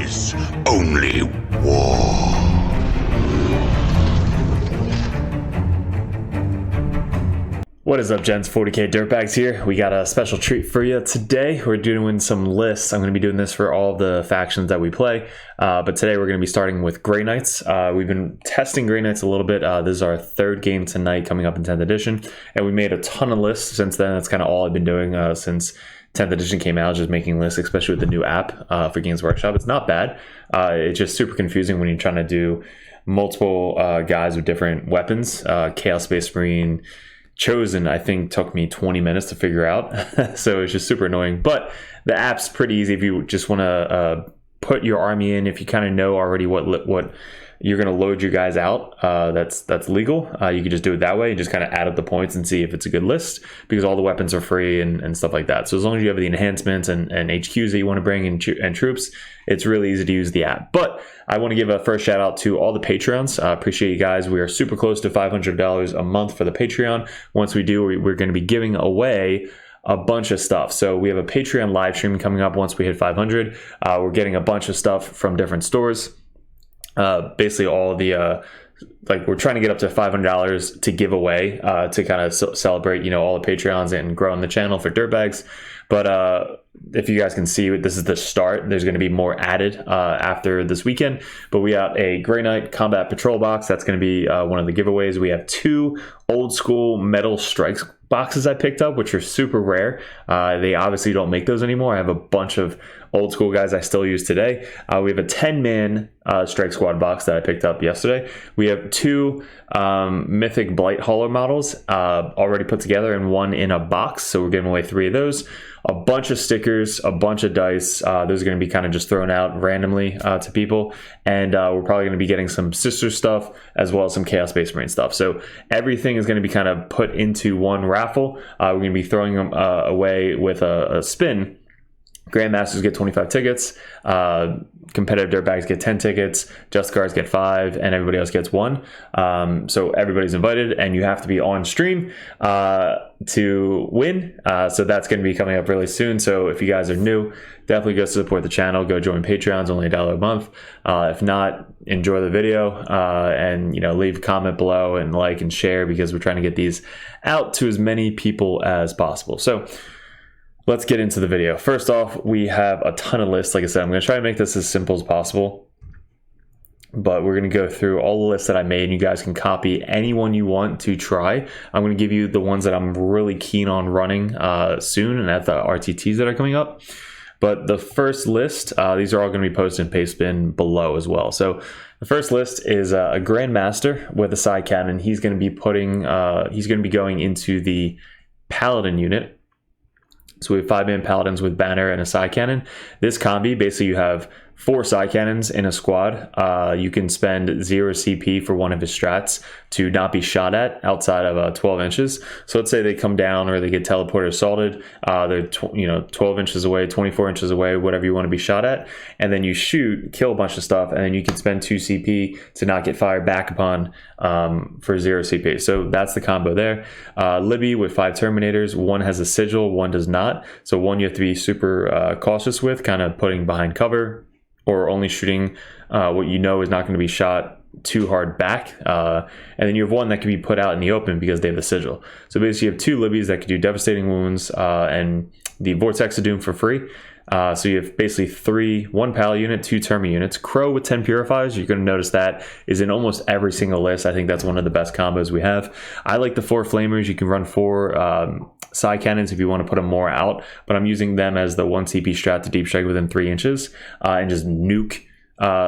is only war. What is up, gents? 40k Dirtbags here. We got a special treat for you today. We're doing some lists. I'm going to be doing this for all the factions that we play, but today we're going to be starting with Grey Knights. We've been testing Grey Knights a little bit. This is our third game tonight coming up in 10th edition, and we made a ton of lists since then. That's kind of all I've been doing since 10th edition came out, just making lists, especially with the new app for Games Workshop. It's not bad. It's just super confusing when you're trying to do multiple guys with different weapons. Chaos Space Marine Chosen, I think, took me 20 minutes to figure out. So it's just super annoying, but the app's pretty easy if you just want to put your army in. If you kind of know already what you're going to load your guys out, that's legal. You can just do it that way and just kind of add up the points and see if it's a good list, because all the weapons are free and stuff like that. So as long as you have the enhancements and HQs that you want to bring and troops, it's really easy to use the app. But I want to give a first shout out to all the Patreons. Appreciate you guys. We are super close to $500 a month for the Patreon. Once we do, we're going to be giving away a bunch of stuff. So we have a Patreon live stream coming up once we hit 500. We're getting a bunch of stuff from different stores. Basically all the we're trying to get up to $500 to give away to kind of celebrate, all the Patreons and growing the channel for Dirtbags. But if you guys can see, this is the start. There's going to be more added after this weekend. But we got a Grey Knight Combat Patrol box. That's going to be one of the giveaways. We have 2 old school Metal Strikes boxes I picked up, which are super rare. They obviously don't make those anymore. I have a bunch of old school guys I still use today. We have a 10-man Strike Squad box that I picked up yesterday. We have 2 Mythic Blight Hauler models already put together and 1 in a box. So we're giving away 3 of those. A bunch of stickers, a bunch of dice. Those are going to be kind of just thrown out randomly to people. And we're probably going to be getting some sister stuff as well as some Chaos Space Marine stuff. So everything is going to be kind of put into one raffle. We're going to be throwing them away with a spin. Grandmasters get 25 tickets, competitive Dirtbags get 10 tickets, Just Guards get 5, and everybody else gets 1. So everybody's invited, and you have to be on stream to win. So that's going to be coming up really soon. So if you guys are new, definitely go support the channel. Go join Patreon. It's only $1 a month. If not, enjoy the video and leave a comment below and like and share, because we're trying to get these out to as many people as possible. So let's get into the video. First off, we have a ton of lists. Like I said, I'm going to try to make this as simple as possible, but we're going to go through all the lists that I made. You guys can copy any one you want to try. I'm going to give you the ones that I'm really keen on running soon and at the RTTs that are coming up. But the first list, these are all going to be posted in Pastebin below as well. So the first list is a Grandmaster with a side cannon. He's going to be going into the Paladin unit. So we have 5-man Paladins with banner and a side cannon. This combi, basically you have 4 side cannons in a squad. You can spend 0 CP for one of his strats to not be shot at outside of 12 inches. So let's say they come down or they get teleported, assaulted. They're 12 inches away, 24 inches away, whatever you want to be shot at. And then you shoot, kill a bunch of stuff, and then you can spend 2 CP to not get fired back upon for 0 CP. So that's the combo there. Libby with 5 Terminators. 1 has a sigil, 1 does not. So 1 you have to be super cautious with, kind of putting behind cover, or only shooting what you know is not going to be shot too hard back. And then you have 1 that can be put out in the open because they have the sigil. So basically you have 2 Libbies that can do devastating wounds and the Vortex of Doom for free. So you have basically 1 Pal unit, 2 Termi units. Crow with 10 Purifiers, you're going to notice that is in almost every single list. I think that's one of the best combos we have. I like the 4 Flamers. You can run 4 side cannons if you want to put them more out, but I'm using them as the 1 CP strat to deep strike within 3 inches and just nuke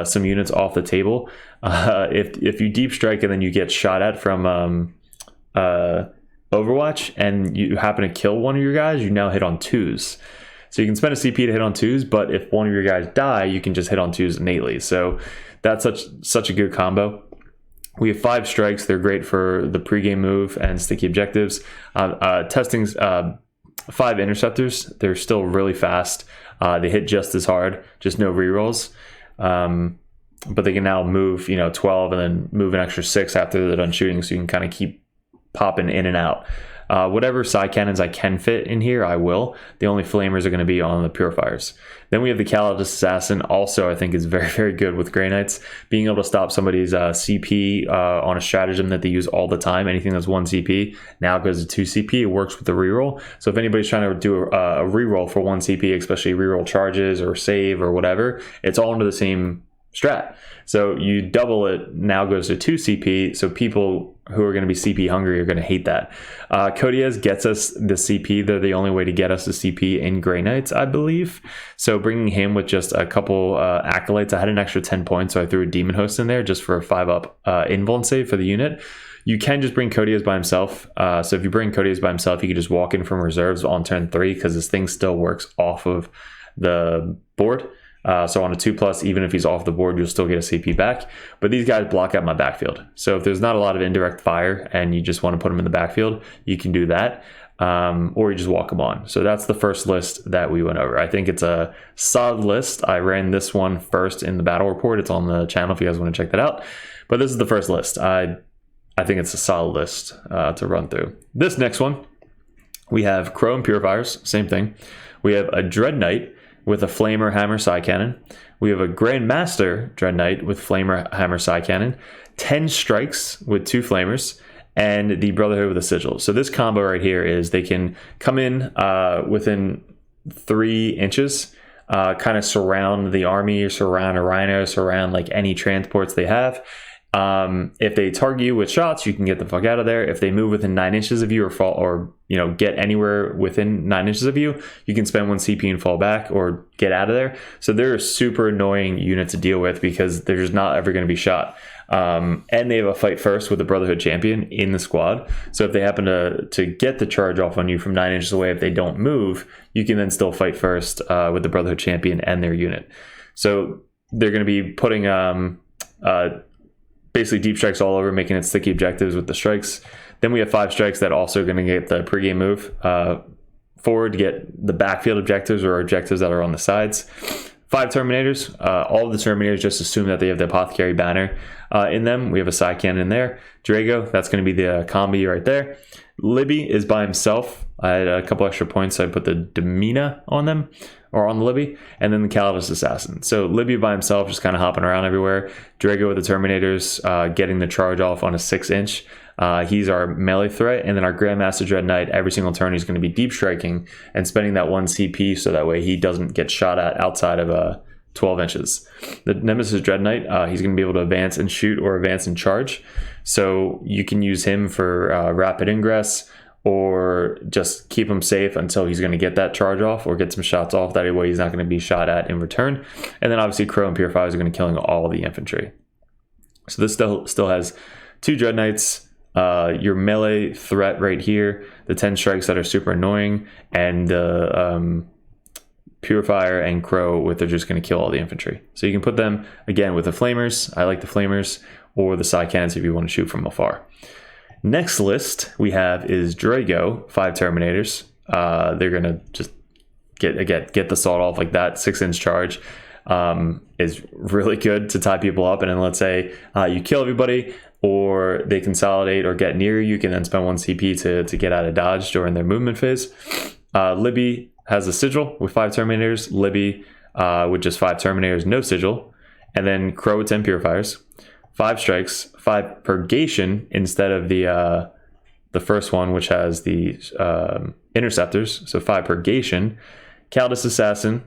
some units off the table. If you deep strike and then you get shot at from Overwatch and you happen to kill one of your guys, you now hit on 2s. So you can spend a CP to hit on 2s, but if one of your guys die, you can just hit on 2s innately. So that's such a good combo. We have 5 strikes. They're great for the pregame move and sticky objectives. Testing's 5 interceptors. They're still really fast. They hit just as hard, just no rerolls. But they can now move, 12 and then move an extra 6 after they're done shooting. So you can kind of keep popping in and out. Whatever side cannons I can fit in here, I will. The only flamers are going to be on the purifiers. Then we have the Calidus Assassin. Also, I think is very, very good with Grey Knights. Being able to stop somebody's CP on a stratagem that they use all the time. Anything that's 1 CP now goes to 2 CP. It works with the reroll. So if anybody's trying to do a reroll for 1 CP, especially reroll charges or save or whatever, it's all under the same strat. So you double it, now goes to 2 CP, so people who are going to be CP hungry are going to hate that. Codiez gets us the CP. They're the only way to get us the CP in Grey Knights, I believe. So bringing him with just a couple acolytes, I had an extra 10 points, so I threw a Demon Host in there just for a 5-up invuln save for the unit. You can just bring Codiez by himself. So if you bring Codiez by himself, you can just walk in from reserves on turn 3 because this thing still works off of the board. So on a 2+, even if he's off the board, you'll still get a CP back. But these guys block out my backfield. So if there's not a lot of indirect fire and you just want to put them in the backfield, you can do that. Or you just walk them on. So that's the first list that we went over. I think it's a solid list. I ran this one first in the battle report. It's on the channel if you guys want to check that out. But this is the first list. I think it's a solid list to run through. This next one, we have Crow and Purifiers, same thing. We have a Dread Knight with a Flamer Hammer Side Cannon. We have a Grandmaster Dread Knight with Flamer Hammer Side Cannon, 10 strikes with 2 Flamers, and the Brotherhood with a Sigil. So this combo right here is they can come in within 3 inches, kind of surround the army, surround a rhino, surround like any transports they have. If they target you with shots, you can get the fuck out of there. If they move within 9 inches of you or fall, or get anywhere within 9 inches of you, you can spend 1 CP and fall back or get out of there. So they're a super annoying unit to deal with because they're just not ever going to be shot. And they have a fight first with the Brotherhood champion in the squad. So if they happen to get the charge off on you from 9 inches away, if they don't move, you can then still fight first with the Brotherhood champion and their unit. So they're going to be putting basically deep strikes all over, making it sticky objectives with the strikes. Then we have 5 strikes that also are going to get the pregame move forward to get the backfield objectives or objectives that are on the sides. 5 Terminators. All of the Terminators just assume that they have the Apothecary banner in them. We have a side cannon in there. Drago, that's going to be the combi right there. Libby is by himself. I had a couple extra points, so I put the Domina on them, or on the Libby, and then the Calidus Assassin. So Libby by himself, just kind of hopping around everywhere. Drago with the Terminators, getting the charge off on a 6-inch. He's our melee threat, and then our Grandmaster Dread Knight, every single turn he's going to be deep striking and spending that 1 CP so that way he doesn't get shot at outside of 12 inches. The Nemesis Dread Knight, he's going to be able to advance and shoot or advance and charge. So you can use him for rapid ingress, or just keep him safe until he's going to get that charge off or get some shots off. That way he's not going to be shot at in return. And then obviously Crow and Purifiers are going to killing all the infantry. So this still has 2 Dread Knights, your melee threat right here, the 10 strikes that are super annoying, and the Purifier and Crow with they're just going to kill all the infantry. So you can put them again with the Flamers. I like the Flamers, or the side cannons if you want to shoot from afar. Next list we have is Drago, 5 Terminators. They're going to just get the sawed off like that. 6-inch charge is really good to tie people up. And then let's say you kill everybody, or they consolidate or get near you, can then spend 1 CP to get out of dodge during their movement phase. Libby has a Sigil with 5 Terminators. Libby with just 5 Terminators, no Sigil. And then Crow with 10 Purifiers. 5 strikes, 5 Purgation instead of the first one, which has the Interceptors. So 5 Purgation, Calidus Assassin,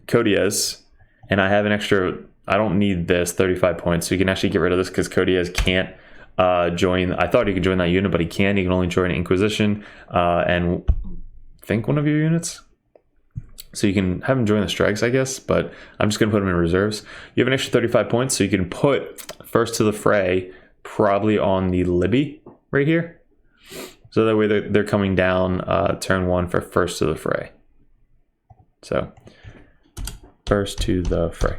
Codiez, and I have an extra. I don't need this 35 points, so you can actually get rid of this because Codiez can't join. I thought he could join that unit, but he can't. He can only join Inquisition and I think one of your units. So you can have him join the strikes, I guess, but I'm just going to put him in reserves. You have an extra 35 points, so you can put first to the fray probably on the Libby right here. So that way they're coming down turn 1 for first to the fray. So first to the fray.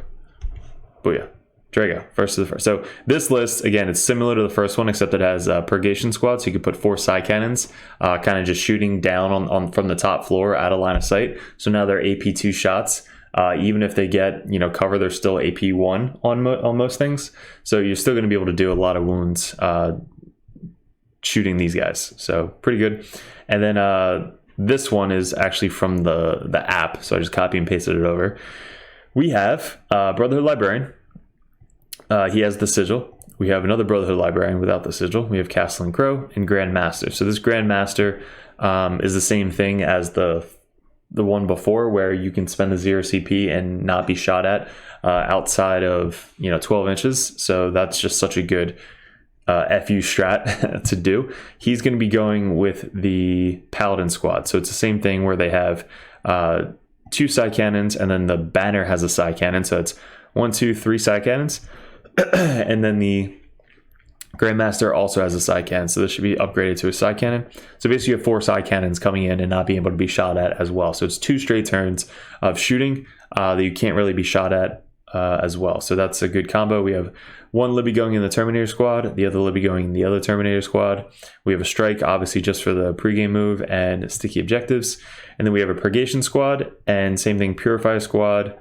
Booyah. Drago, first to the fray. So this list, again, it's similar to the first one, except it has a Purgation Squad, so you can put 4 side cannons, kind of just shooting down on from the top floor out of line of sight. So now they're AP2 shots. Even if they get cover, they're still AP1 on most things. So you're still going to be able to do a lot of wounds shooting these guys. So pretty good. And then this one is actually from the app, so I just copy and pasted it over. We have Brotherhood Librarian. He has the sigil. We have another Brotherhood Librarian without the sigil. We have Castle and Crow and Grand Master. So this Grand Master is the same thing as the one before, where you can spend the 0 CP and not be shot at outside of 12 inches. So that's just such a good FU strat to do. He's going to be going with the Paladin squad. So it's the same thing where they have 2 side cannons, and then the banner has a side cannon. So it's 1, 2, 3 side cannons. And then the Grandmaster also has a side cannon, so this should be upgraded to a side cannon. So basically you have 4 side cannons coming in and not being able to be shot at as well. So it's 2 straight turns of shooting that you can't really be shot at as well. So that's a good combo. We have 1 Libby going in the Terminator squad, the other Libby going in the other Terminator squad. We have a Strike, obviously just for the pregame move and sticky objectives. And then we have a Purgation squad, and same thing, Purifier squad,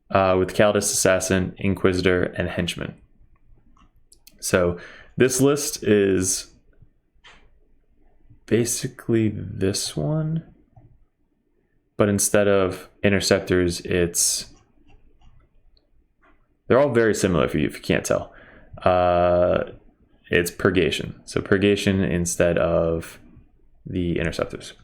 with Caldus, Assassin, Inquisitor, and Henchman. So this list is basically this one, but instead of Interceptors, they're all very similar for you if you can't tell. It's Purgation. So Purgation instead of the Interceptors.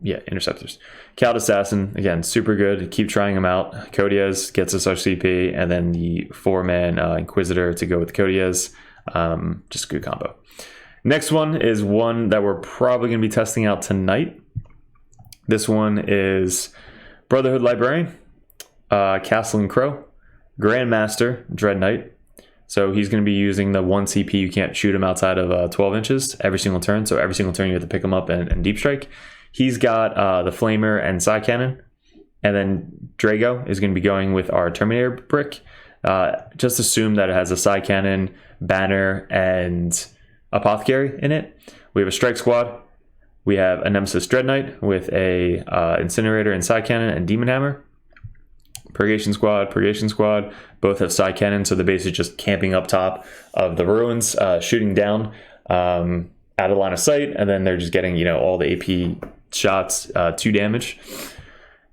Interceptors. Cald Assassin, again, super good. Keep trying them out. Codiez gets us our CP, and then the 4-man Inquisitor to go with Codiez. Just a good combo. Next one is one that we're probably going to be testing out tonight. This one is Brotherhood Librarian, Castle and Crow, Grandmaster, Dread Knight. So he's going to be using the 1 CP. You can't shoot him outside of 12 inches every single turn. So every single turn you have to pick him up and deep strike. He's got the Flamer and Side Cannon. And then Drago is going to be going with our Terminator brick. Just assume that it has a Side Cannon, Banner, and Apothecary in it. We have a Strike Squad. We have a Nemesis Dread Knight with a Incinerator and Side Cannon and Demon Hammer. Purgation Squad, both have side cannon, so they're basically just camping up top of the ruins, shooting down out of line of sight, and then they're just getting, all the AP shots, 2 damage.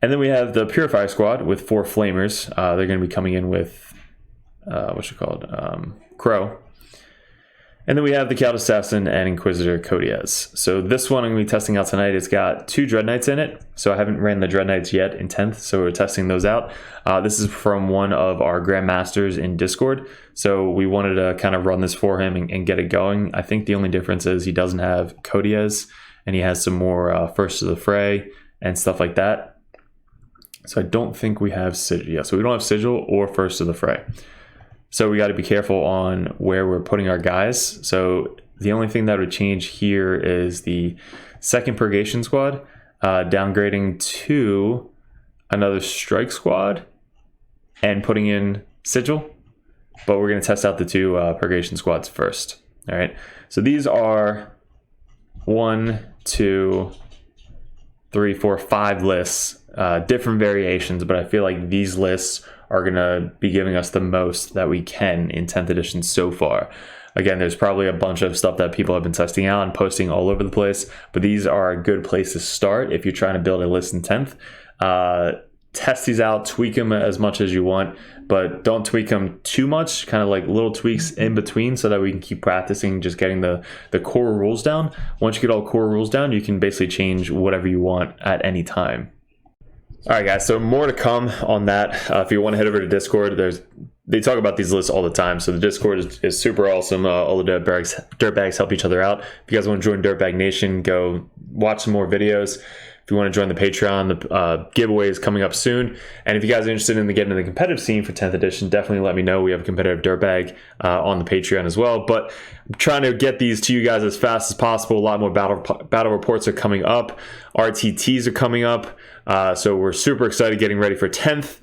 And then we have the Purifier Squad with 4 Flamers. They're going to be coming in with, Crow. And then we have the Cald Assassin and Inquisitor Codiez. So this one I'm going to be testing out tonight. It's got 2 Dread Knights in it. So I haven't ran the Dread Knights yet in 10th, so we're testing those out. This is from one of our Grandmasters in Discord. So we wanted to kind of run this for him and get it going. I think the only difference is he doesn't have Codiez, and he has some more First to the Fray and stuff like that. So I don't think we have Sigil. Yeah, so we don't have Sigil or First to the Fray. So we got to be careful on where we're putting our guys. So the only thing that would change here is the 2nd Purgation Squad, downgrading to another Strike Squad and putting in Sigil. But we're going to test out the 2 Purgation Squads first. All right. So these are 1, 2, 3, 4, 5 lists, different variations, but I feel like these lists are going to be giving us the most that we can in 10th edition so far. Again, there's probably a bunch of stuff that people have been testing out and posting all over the place, but these are a good place to start if you're trying to build a list in 10th. Test these out, tweak them as much as you want, but don't tweak them too much, kind of like little tweaks in between so that we can keep practicing just getting the core rules down. Once you get all core rules down, you can basically change whatever you want at any time. All right, guys, so more to come on that. If you want to head over to Discord, they talk about these lists all the time. So the Discord is super awesome. All the dirtbags help each other out. If you guys want to join Dirtbag Nation, go watch some more videos. If you want to join the Patreon, the giveaway is coming up soon. And if you guys are interested in getting in the competitive scene for 10th edition, definitely let me know. We have a competitive Dirtbag on the Patreon as well. But I'm trying to get these to you guys as fast as possible. A lot more battle reports are coming up. RTTs are coming up. So we're super excited getting ready for 10th.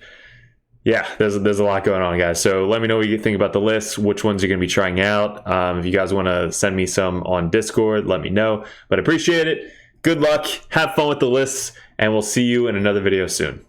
Yeah, there's a lot going on, guys. So let me know what you think about the list, which ones you're going to be trying out. If you guys want to send me some on Discord, let me know. But appreciate it. Good luck. Have fun with the lists, and we'll see you in another video soon.